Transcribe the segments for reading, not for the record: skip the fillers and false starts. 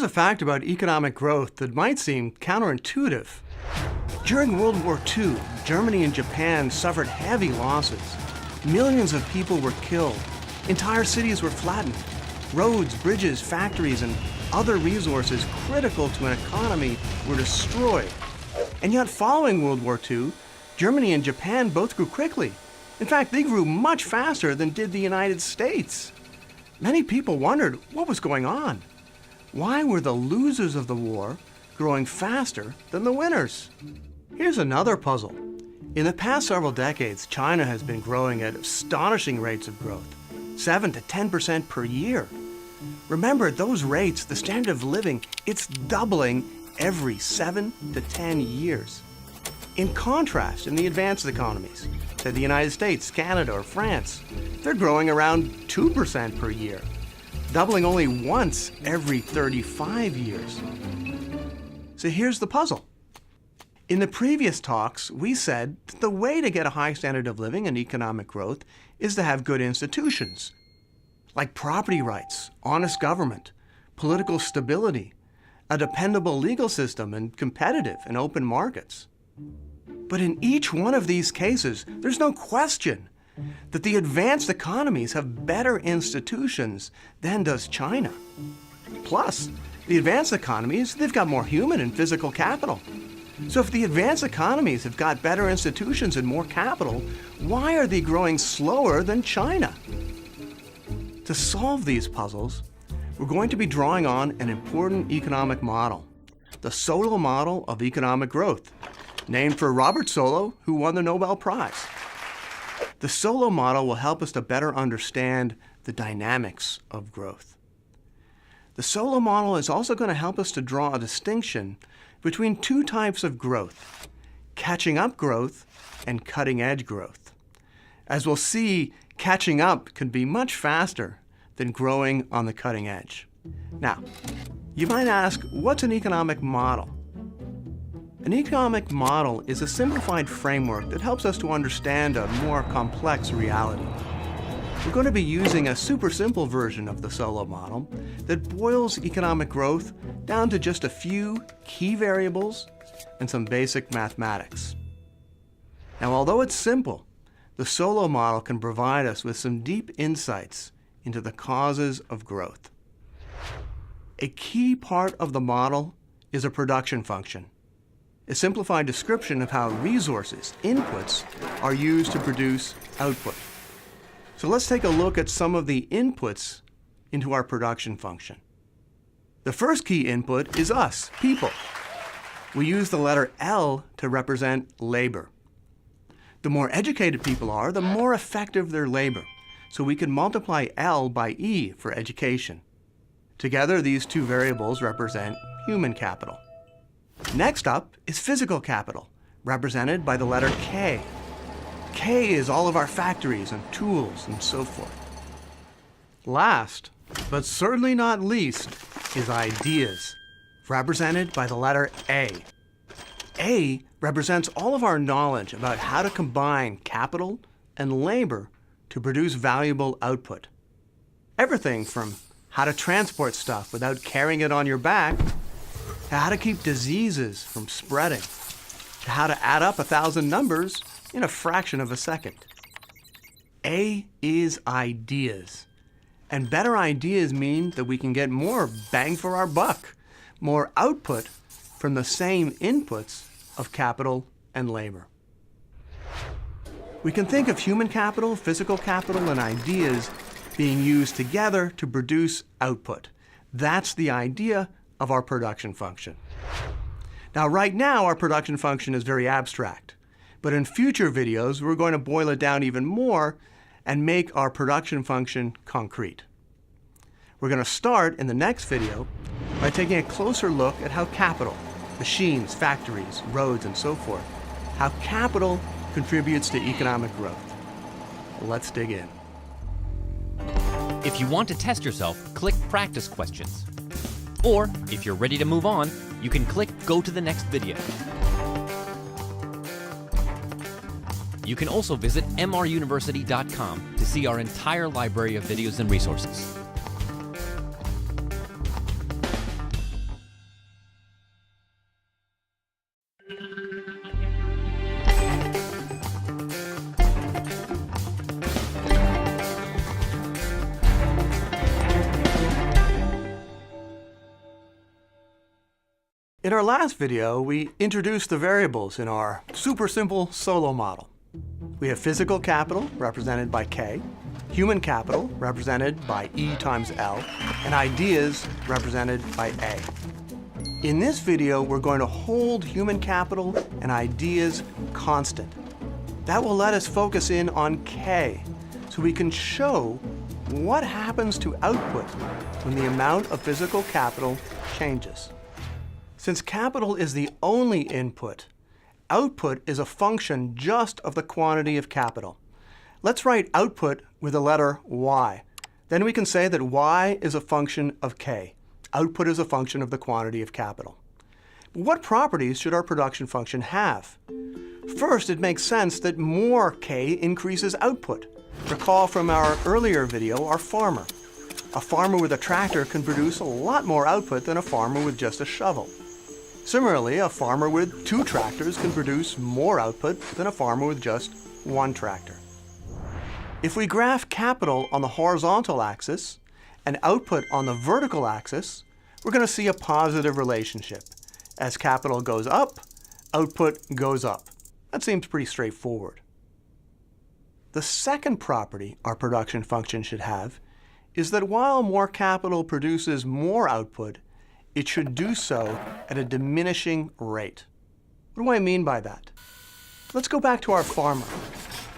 Here's a fact about economic growth that might seem counterintuitive. During World War II, Germany and Japan suffered heavy losses. Millions of people were killed. Entire cities were flattened. Roads, bridges, factories, and other resources critical to an economy were destroyed. And yet, following World War II, Germany and Japan both grew quickly. In fact, they grew much faster than did the United States. Many people wondered what was going on. Why were the losers of the war growing faster than the winners? Here's another puzzle. In the past several decades, China has been growing at astonishing rates of growth, 7 to 10% per year. Remember, at those rates, the standard of living, it's doubling every 7 to 10 years. In contrast, in the advanced economies, say the United States, Canada, or France, they're growing around 2% per year, doubling only once every 35 years. So here's the puzzle. In the previous talks, we said that the way to get a high standard of living and economic growth is to have good institutions, like property rights, honest government, political stability, a dependable legal system, and competitive and open markets. But in each one of these cases, there's no question that the advanced economies have better institutions than does China. Plus, the advanced economies, they've got more human and physical capital. So if the advanced economies have got better institutions and more capital, why are they growing slower than China? To solve these puzzles, we're going to be drawing on an important economic model, the Solow model of economic growth, named for Robert Solow, who won the Nobel Prize. The Solow model will help us to better understand the dynamics of growth. The Solow model is also going to help us to draw a distinction between two types of growth, catching up growth and cutting edge growth. As we'll see, catching up can be much faster than growing on the cutting edge. Now, you might ask, what's an economic model? An economic model is a simplified framework that helps us to understand a more complex reality. We're going to be using a super simple version of the Solow model that boils economic growth down to just a few key variables and some basic mathematics. Now, although it's simple, the Solow model can provide us with some deep insights into the causes of growth. A key part of the model is a production function, a simplified description of how resources, inputs, are used to produce output. So let's take a look at some of the inputs into our production function. The first key input is us, people. We use the letter L to represent labor. The more educated people are, the more effective their labor. So we can multiply L by E for education. Together, these two variables represent human capital. Next up is physical capital, represented by the letter K. K is all of our factories and tools and so forth. Last, but certainly not least, is ideas, represented by the letter A. A represents all of our knowledge about how to combine capital and labor to produce valuable output. Everything from how to transport stuff without carrying it on your back, to how to keep diseases from spreading, to how to add up 1,000 numbers in a fraction of a second. A is ideas. And better ideas mean that we can get more bang for our buck, more output from the same inputs of capital and labor. We can think of human capital, physical capital, and ideas being used together to produce output. That's the idea of our production function. Now, right now, our production function is very abstract. But in future videos, we're going to boil it down even more and make our production function concrete. We're going to start in the next video by taking a closer look at how capital, machines, factories, roads, and so forth, how capital contributes to economic growth. Let's dig in. If you want to test yourself, click Practice Questions. Or, if you're ready to move on, you can click Go to the next video. You can also visit mruniversity.com to see our entire library of videos and resources. In our last video, we introduced the variables in our super simple solo model. We have physical capital, represented by K, human capital, represented by E times L, and ideas, represented by A. In this video, we're going to hold human capital and ideas constant. That will let us focus in on K, so we can show what happens to output when the amount of physical capital changes. Since capital is the only input, output is a function just of the quantity of capital. Let's write output with the letter Y. Then we can say that Y is a function of K. Output is a function of the quantity of capital. What properties should our production function have? First, it makes sense that more K increases output. Recall from our earlier video, our farmer. A farmer with a tractor can produce a lot more output than a farmer with just a shovel. Similarly, a farmer with 2 tractors can produce more output than a farmer with just 1 tractor. If we graph capital on the horizontal axis and output on the vertical axis, we're going to see a positive relationship. As capital goes up, output goes up. That seems pretty straightforward. The second property our production function should have is that while more capital produces more output, it should do so at a diminishing rate. What do I mean by that? Let's go back to our farmer.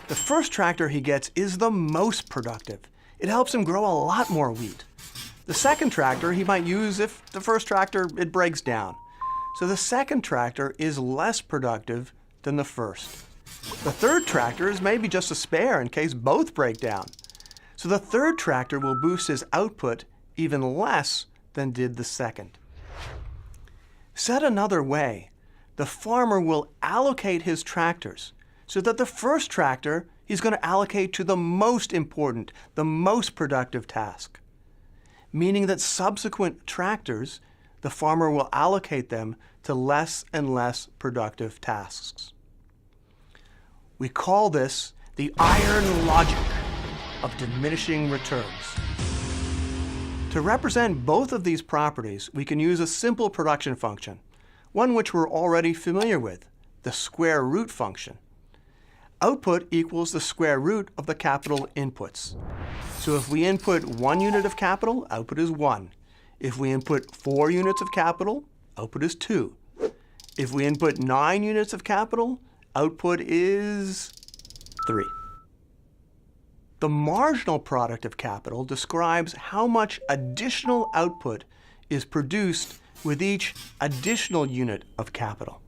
The first tractor he gets is the most productive. It helps him grow a lot more wheat. The second tractor he might use if the first tractor, it breaks down. So the second tractor is less productive than the first. The third tractor is maybe just a spare in case both break down. So the third tractor will boost his output even less than did the second. Said another way, the farmer will allocate his tractors so that the first tractor he's going to allocate to the most important, the most productive task. Meaning that subsequent tractors, the farmer will allocate them to less and less productive tasks. We call this the iron logic of diminishing returns. To represent both of these properties, we can use a simple production function, one which we're already familiar with, the square root function. Output equals the square root of the capital inputs. So if we input 1 unit of capital, output is 1. If we input 4 units of capital, output is 2. If we input 9 units of capital, output is 3. The marginal product of capital describes how much additional output is produced with each additional unit of capital.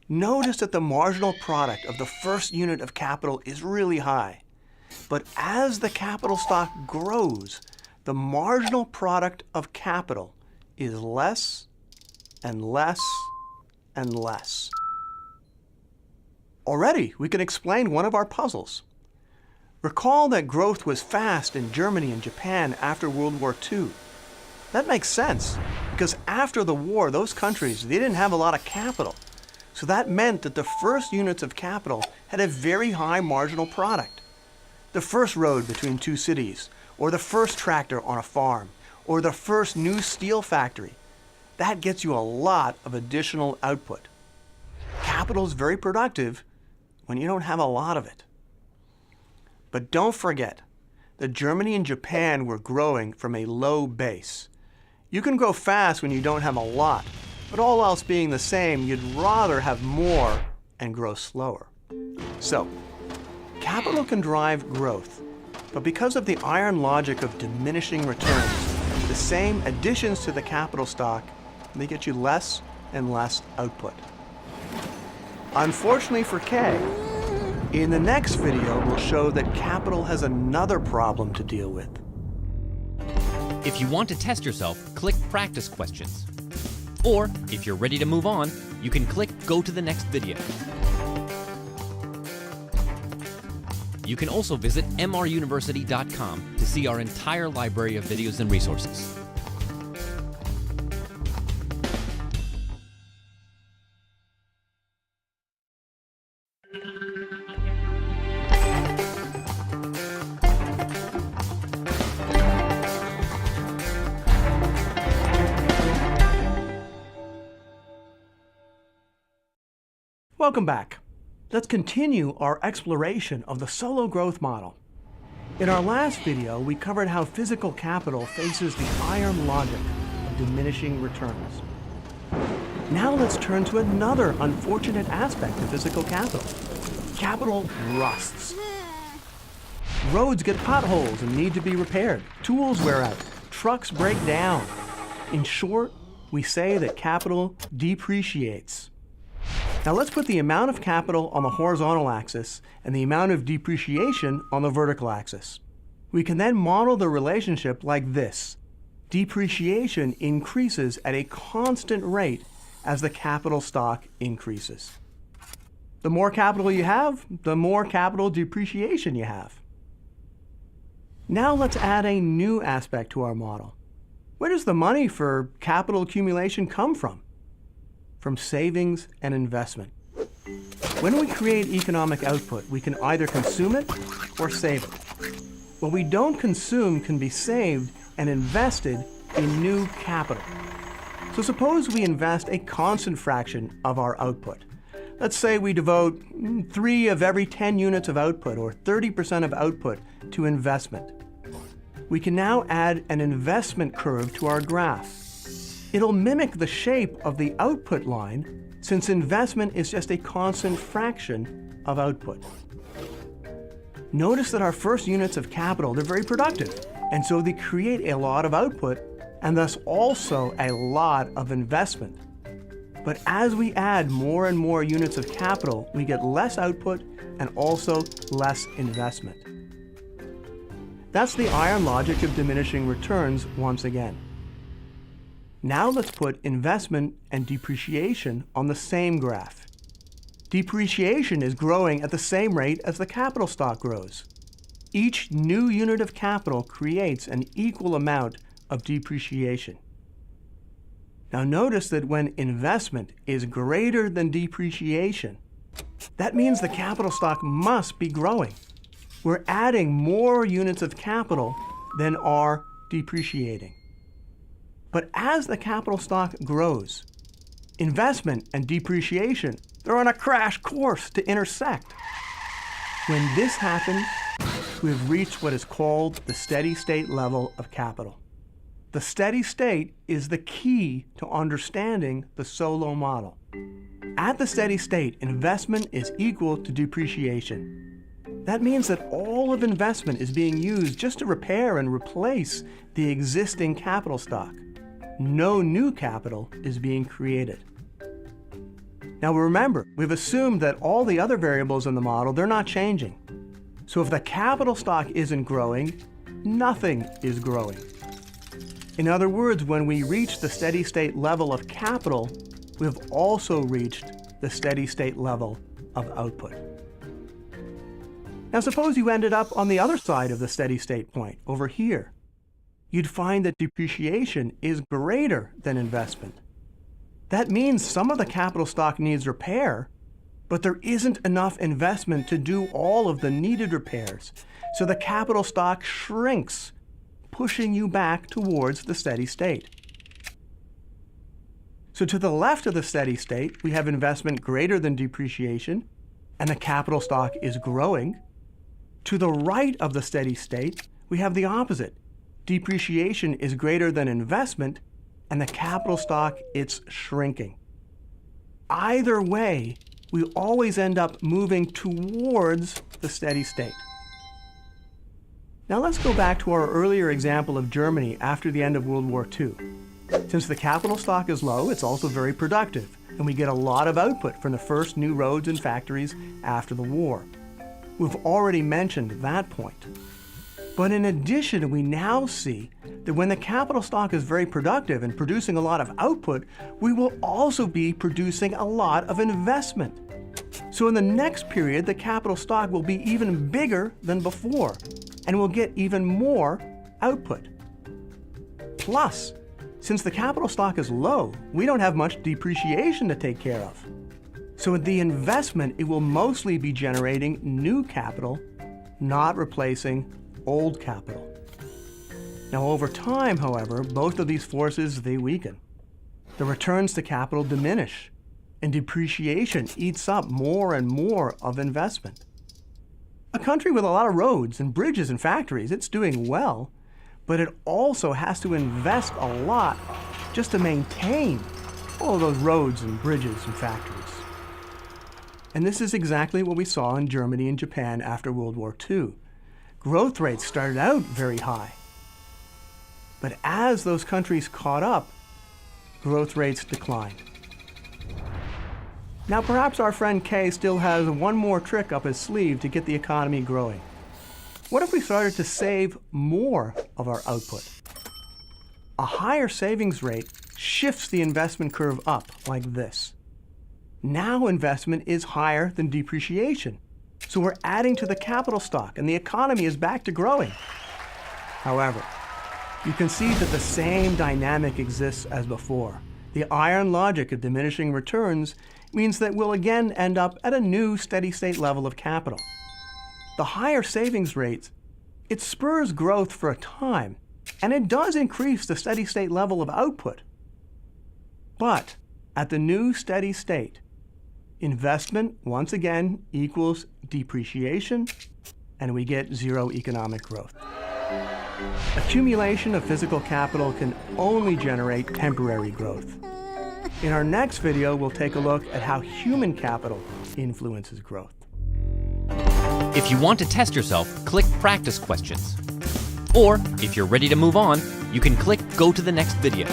Notice that the marginal product of the first unit of capital is really high. But as the capital stock grows, the marginal product of capital is less and less and less. Already, we can explain one of our puzzles. Recall that growth was fast in Germany and Japan after World War II. That makes sense, because after the war, those countries, they didn't have a lot of capital. So that meant that the first units of capital had a very high marginal product. The first road between 2 cities, or the first tractor on a farm, or the first new steel factory, that gets you a lot of additional output. Capital is very productive when you don't have a lot of it. But don't forget that Germany and Japan were growing from a low base. You can grow fast when you don't have a lot, but all else being the same, you'd rather have more and grow slower. So, capital can drive growth, but because of the iron logic of diminishing returns, the same additions to the capital stock, they get you less and less output. Unfortunately for K, in the next video, we'll show that capital has another problem to deal with. If you want to test yourself, click Practice Questions. Or, if you're ready to move on, you can click Go to the next video. You can also visit mruniversity.com to see our entire library of videos and resources. Welcome back. Let's continue our exploration of the solo growth model. In our last video, we covered how physical capital faces the iron logic of diminishing returns. Now let's turn to another unfortunate aspect of physical capital. Capital rusts. Roads get potholes and need to be repaired. Tools wear out. Trucks break down. In short, we say that capital depreciates. Now let's put the amount of capital on the horizontal axis and the amount of depreciation on the vertical axis. We can then model the relationship like this. Depreciation increases at a constant rate as the capital stock increases. The more capital you have, the more capital depreciation you have. Now let's add a new aspect to our model. Where does the money for capital accumulation come from? From savings and investment. When we create economic output, we can either consume it or save it. What we don't consume can be saved and invested in new capital. So suppose we invest a constant fraction of our output. Let's say we devote 3 of every 10 units of output, or 30% of output, to investment. We can now add an investment curve to our graph. It'll mimic the shape of the output line, since investment is just a constant fraction of output. Notice that our first units of capital, they're very productive, and so they create a lot of output, and thus also a lot of investment. But as we add more and more units of capital, we get less output and also less investment. That's the iron logic of diminishing returns once again. Now let's put investment and depreciation on the same graph. Depreciation is growing at the same rate as the capital stock grows. Each new unit of capital creates an equal amount of depreciation. Now notice that when investment is greater than depreciation, that means the capital stock must be growing. We're adding more units of capital than are depreciating. But as the capital stock grows, investment and depreciation, they're on a crash course to intersect. When this happens, we've reached what is called the steady state level of capital. The steady state is the key to understanding the solo model. At the steady state, investment is equal to depreciation. That means that all of investment is being used just to repair and replace the existing capital stock. No new capital is being created. Now remember, we've assumed that all the other variables in the model, they're not changing. So if the capital stock isn't growing, nothing is growing. In other words, when we reach the steady state level of capital, we've also reached the steady state level of output. Now suppose you ended up on the other side of the steady state point, over here. You'd find that depreciation is greater than investment. That means some of the capital stock needs repair, but there isn't enough investment to do all of the needed repairs. So the capital stock shrinks, pushing you back towards the steady state. So to the left of the steady state, we have investment greater than depreciation, and the capital stock is growing. To the right of the steady state, we have the opposite. Depreciation is greater than investment, and the capital stock, it's shrinking. Either way, we always end up moving towards the steady state. Now let's go back to our earlier example of Germany after the end of World War II. Since the capital stock is low, it's also very productive, and we get a lot of output from the first new roads and factories after the war. We've already mentioned that point. But in addition, we now see that when the capital stock is very productive and producing a lot of output, we will also be producing a lot of investment. So in the next period, the capital stock will be even bigger than before, and we'll get even more output. Plus, since the capital stock is low, we don't have much depreciation to take care of. So with the investment, it will mostly be generating new capital, not replacing old capital. Now over time, however, both of these forces, they weaken. The returns to capital diminish. and depreciation eats up more and more of investment. A country with a lot of roads and bridges and factories, it's doing well, but it also has to invest a lot just to maintain all of those roads and bridges and factories. And this is exactly what we saw in Germany and Japan after World War II. Growth rates started out very high. But as those countries caught up, growth rates declined. Now perhaps our friend Kay still has one more trick up his sleeve to get the economy growing. What if we started to save more of our output? A higher savings rate shifts the investment curve up like this. Now investment is higher than depreciation. So we're adding to the capital stock and the economy is back to growing. However, you can see that the same dynamic exists as before. The iron logic of diminishing returns means that we'll again end up at a new steady state level of capital. The higher savings rates, it spurs growth for a time, and it does increase the steady state level of output. But at the new steady state, investment once again equals depreciation, and we get zero economic growth. Accumulation of physical capital can only generate temporary growth. In our next video, we'll take a look at how human capital influences growth. If you want to test yourself, click Practice Questions. Or, if you're ready to move on, you can click Go to the next video.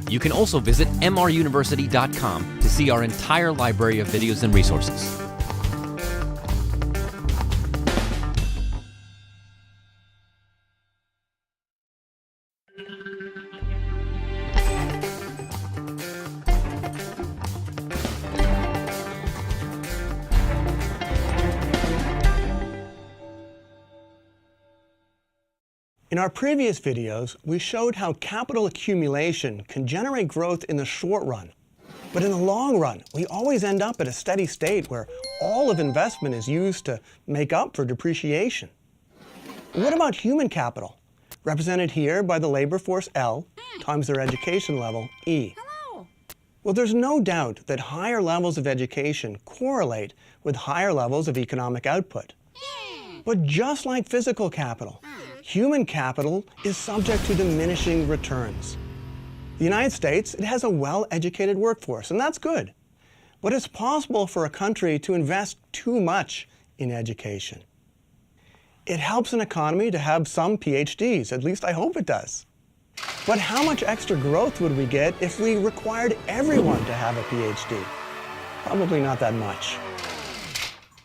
You can also visit mruniversity.com to see our entire library of videos and resources. In our previous videos, we showed how capital accumulation can generate growth in the short run. But in the long run, we always end up at a steady state where all of investment is used to make up for depreciation. What about human capital, represented here by the labor force L times their education level E? Well, there's no doubt that higher levels of education correlate with higher levels of economic output. But just like physical capital, human capital is subject to diminishing returns. The United States, it has a well-educated workforce, and that's good. But it's possible for a country to invest too much in education. It helps an economy to have some PhDs, at least I hope it does. But how much extra growth would we get if we required everyone to have a PhD? Probably not that much.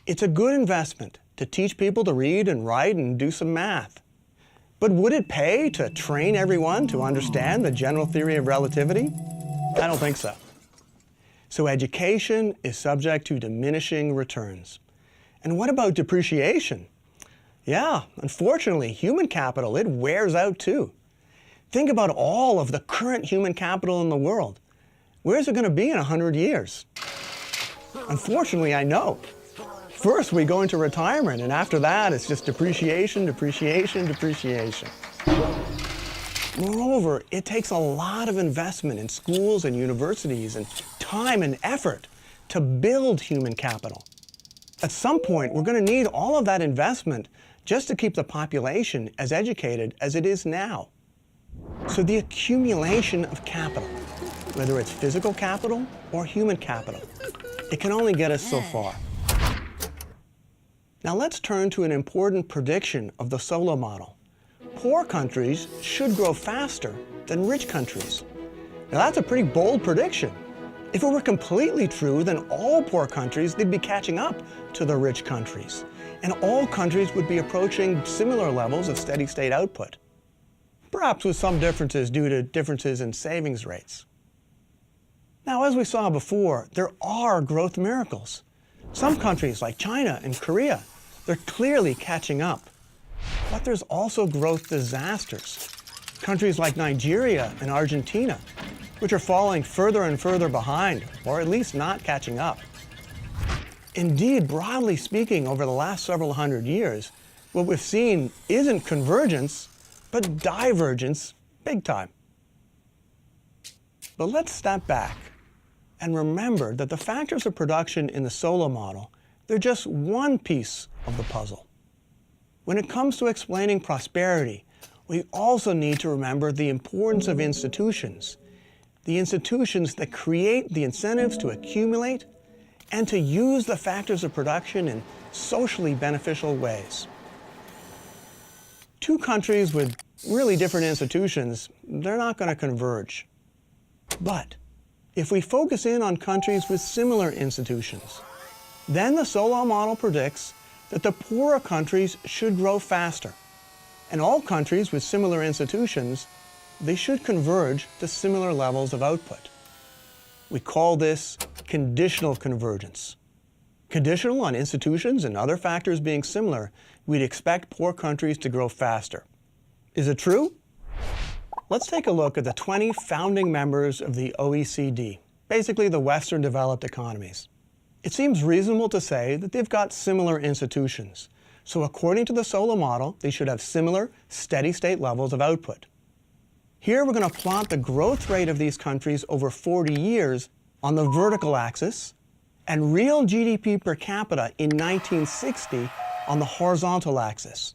It's a good investment to teach people to read and write and do some math. But would it pay to train everyone to understand the general theory of relativity? I don't think so. So education is subject to diminishing returns. And what about depreciation? Yeah, unfortunately, human capital, it wears out too. Think about all of the current human capital in the world. Where's it going to be in 100 years? Unfortunately, I know. First, we go into retirement, and after that, it's just depreciation, depreciation, depreciation. Moreover, it takes a lot of investment in schools and universities and time and effort to build human capital. At some point, we're going to need all of that investment just to keep the population as educated as it is now. So the accumulation of capital, whether it's physical capital or human capital, it can only get us so far. Now let's turn to an important prediction of the Solow model. Poor countries should grow faster than rich countries. Now that's a pretty bold prediction. If it were completely true, then all poor countries, they'd be catching up to the rich countries. And all countries would be approaching similar levels of steady state output. Perhaps with some differences due to differences in savings rates. Now, as we saw before, there are growth miracles. Some countries like China and Korea, they're clearly catching up. But there's also growth disasters. Countries like Nigeria and Argentina, which are falling further and further behind, or at least not catching up. Indeed, broadly speaking, over the last several hundred years, what we've seen isn't convergence, but divergence big time. But let's step back and remember that the factors of production in the Solow model, they're just one piece of the puzzle. When it comes to explaining prosperity, we also need to remember the importance of institutions, the institutions that create the incentives to accumulate and to use the factors of production in socially beneficial ways. Two countries with really different institutions, they're not going to converge. But if we focus in on countries with similar institutions, then the Solow model predicts that the poorer countries should grow faster. And all countries with similar institutions, they should converge to similar levels of output. We call this conditional convergence. Conditional on institutions and other factors being similar, we'd expect poor countries to grow faster. Is it true? Let's take a look at the 20 founding members of the OECD, basically the Western developed economies. It seems reasonable to say that they've got similar institutions. So according to the Solow model, they should have similar steady-state levels of output. Here we're going to plot the growth rate of these countries over 40 years on the vertical axis and real GDP per capita in 1960 on the horizontal axis.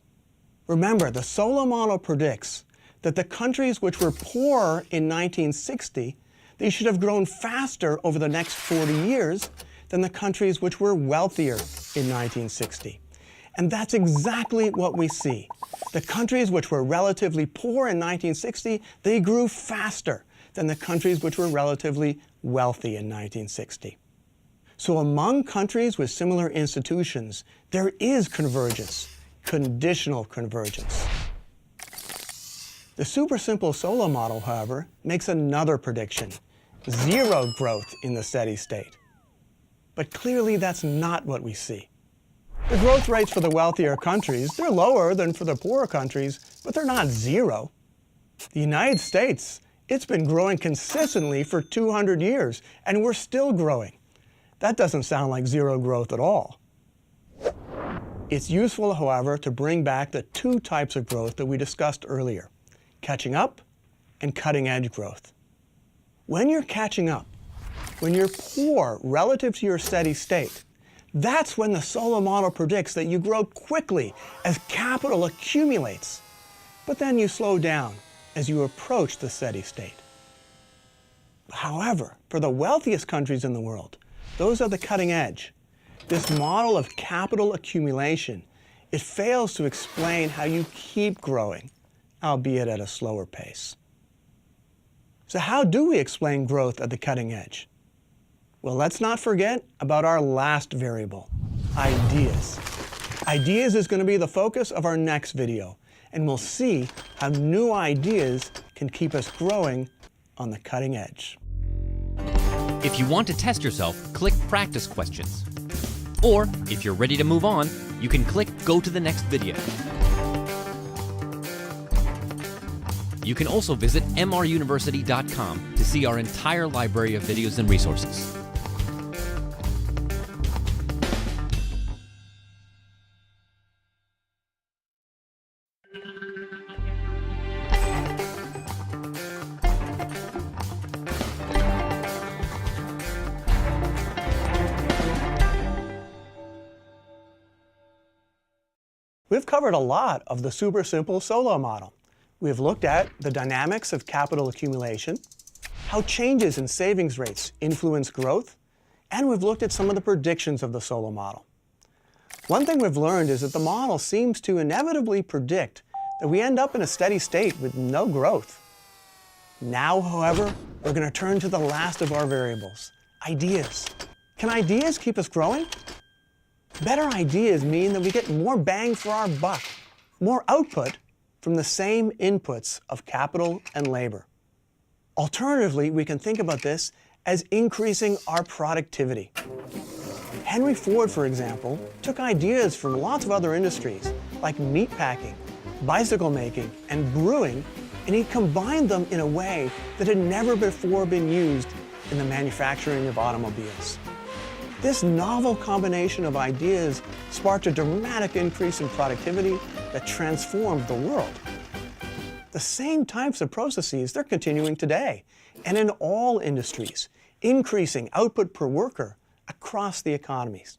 Remember, the Solow model predicts that the countries which were poorer in 1960, they should have grown faster over the next 40 years than the countries which were wealthier in 1960. And that's exactly what we see. The countries which were relatively poor in 1960, they grew faster than the countries which were relatively wealthy in 1960. So among countries with similar institutions, there is convergence, conditional convergence. The super simple Solow model, however, makes another prediction: zero growth in the steady state. But clearly that's not what we see. The growth rates for the wealthier countries, they're lower than for the poorer countries, but they're not zero. The United States, it's been growing consistently for 200 years, and we're still growing. That doesn't sound like zero growth at all. It's useful, however, to bring back the two types of growth that we discussed earlier: catching up and cutting-edge growth. When you're catching up, when you're poor relative to your steady state, that's when the Solow model predicts that you grow quickly as capital accumulates, but then you slow down as you approach the steady state. However, for the wealthiest countries in the world, those are the cutting edge. This model of capital accumulation, it fails to explain how you keep growing, albeit at a slower pace. So how do we explain growth at the cutting edge? Well, let's not forget about our last variable, ideas. Ideas is going to be the focus of our next video, and we'll see how new ideas can keep us growing on the cutting edge. If you want to test yourself, click Practice Questions. Or, if you're ready to move on, you can click Go to the next video. You can also visit mruniversity.com to see our entire library of videos and resources. We've covered a lot of the super simple Solow model. We've looked at the dynamics of capital accumulation, how changes in savings rates influence growth, and we've looked at some of the predictions of the Solow model. One thing we've learned is that the model seems to inevitably predict that we end up in a steady state with no growth. Now, however, we're going to turn to the last of our variables, ideas. Can ideas keep us growing? Better ideas mean that we get more bang for our buck, more output from the same inputs of capital and labor. Alternatively, we can think about this as increasing our productivity. Henry Ford, for example, took ideas from lots of other industries, like meat packing, bicycle making, and brewing, and he combined them in a way that had never before been used in the manufacturing of automobiles. This novel combination of ideas sparked a dramatic increase in productivity that transformed the world. The The same types of processes, they're continuing today and in all industries, increasing output per worker across the economies.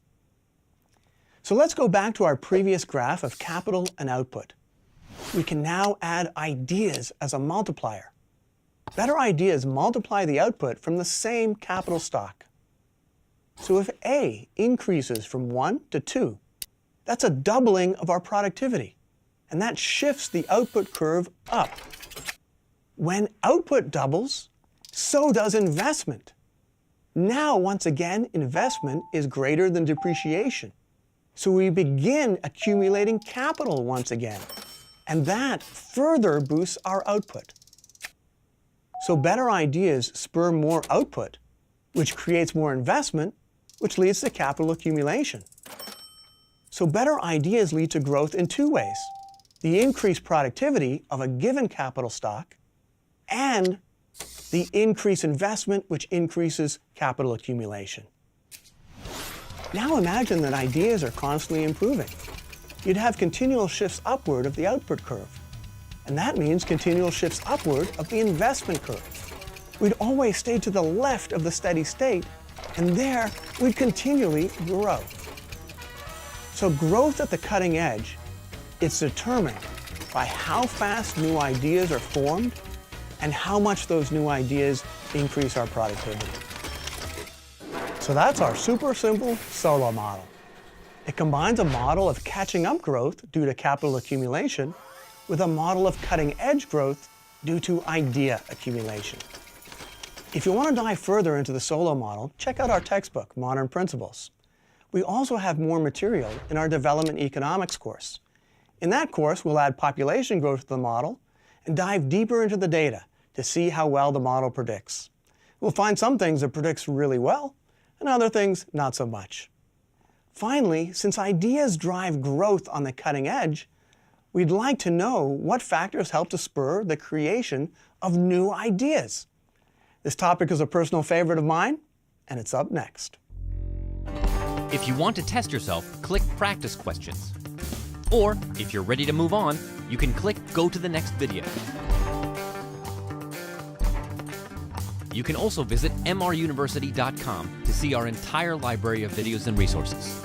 So let's go back to our previous graph of capital and output. We can now add ideas as a multiplier. Better ideas multiply the output from the same capital stock. So if A increases from 1 to 2, that's a doubling of our productivity, and that shifts the output curve up. When output doubles, so does investment. Now, once again, investment is greater than depreciation. So we begin accumulating capital once again, and that further boosts our output. So better ideas spur more output, which creates more investment, which leads to capital accumulation. So better ideas lead to growth in two ways: the increased productivity of a given capital stock and the increased investment, which increases capital accumulation. Now imagine that ideas are constantly improving. You'd have continual shifts upward of the output curve. And that means continual shifts upward of the investment curve. We'd always stay to the left of the steady state, and there we'd continually grow. So growth at the cutting edge, it's determined by how fast new ideas are formed and how much those new ideas increase our productivity. So that's our super simple solo model. It combines a model of catching up growth due to capital accumulation with a model of cutting edge growth due to idea accumulation. If you want to dive further into the solo model, check out our textbook, Modern Principles. We also have more material in our Development Economics course. In that course, we'll add population growth to the model and dive deeper into the data to see how well the model predicts. We'll find some things it predicts really well and other things not so much. Finally, since ideas drive growth on the cutting edge, we'd like to know what factors help to spur the creation of new ideas. This topic is a personal favorite of mine, and it's up next. If you want to test yourself, click Practice Questions. Or, if you're ready to move on, you can click Go to the next video. You can also visit mruniversity.com to see our entire library of videos and resources.